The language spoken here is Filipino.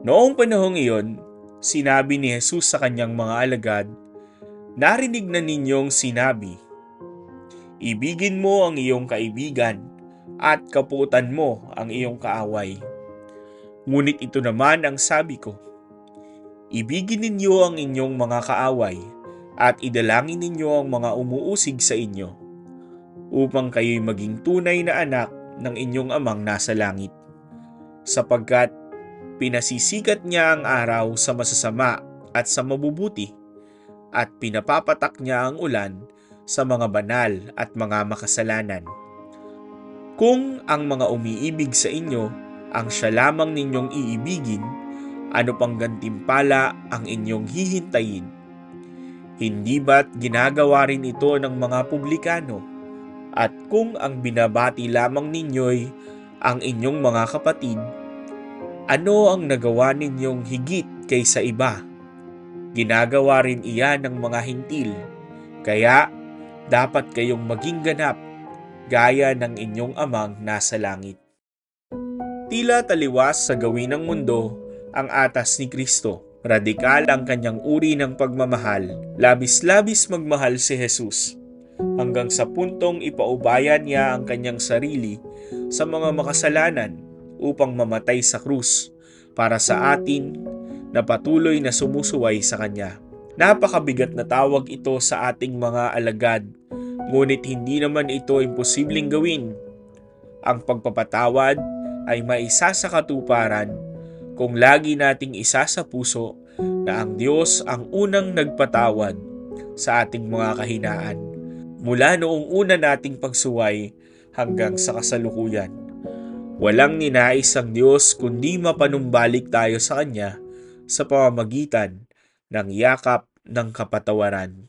Noong panahong iyon, sinabi ni Jesus sa kanyang mga alagad, "Narinig na ninyong sinabi, ibigin mo ang iyong kaibigan at kaputan mo ang iyong kaaway. Ngunit ito naman ang sabi ko, ibigin ninyo ang inyong mga kaaway at idalangin ninyo ang mga umuusig sa inyo, upang kayo'y maging tunay na anak ng inyong amang nasa langit. Sapagkat pinasisikat niya ang araw sa masasama at sa mabubuti, at pinapapatak niya ang ulan sa mga banal at mga makasalanan. Kung ang mga umiibig sa inyo ang siya lamang ninyong iibigin, ano pang gantimpala ang inyong hihintayin? Hindi ba't ginagawa rin ito ng mga publikano? At kung ang binabati lamang ninyo'y ang inyong mga kapatid, ano ang nagawa ninyong higit kaysa iba? Ginagawa rin iyan ng mga hintil, kaya dapat kayong maging ganap gaya ng inyong amang nasa langit." Tila taliwas sa gawin ng mundo ang atas ni Kristo. Radikal ang kanyang uri ng pagmamahal. Labis-labis magmahal si Jesus, hanggang sa puntong ipaubaya niya ang kanyang sarili sa mga makasalanan upang mamatay sa krus para sa atin na patuloy na sumusuway sa kanya. Napakabigat na tawag ito sa ating mga alagad, ngunit hindi naman ito imposibleng gawin. Ang pagpapatawad ay maisa sa katuparan kung lagi nating isa sa puso na ang Diyos ang unang nagpatawad sa ating mga kahinaan, mula noong una nating pagsuway hanggang sa kasalukuyan. Walang ninais ang Diyos kundi mapanumbalik tayo sa Kanya sa pamamagitan ng yakap ng kapatawaran.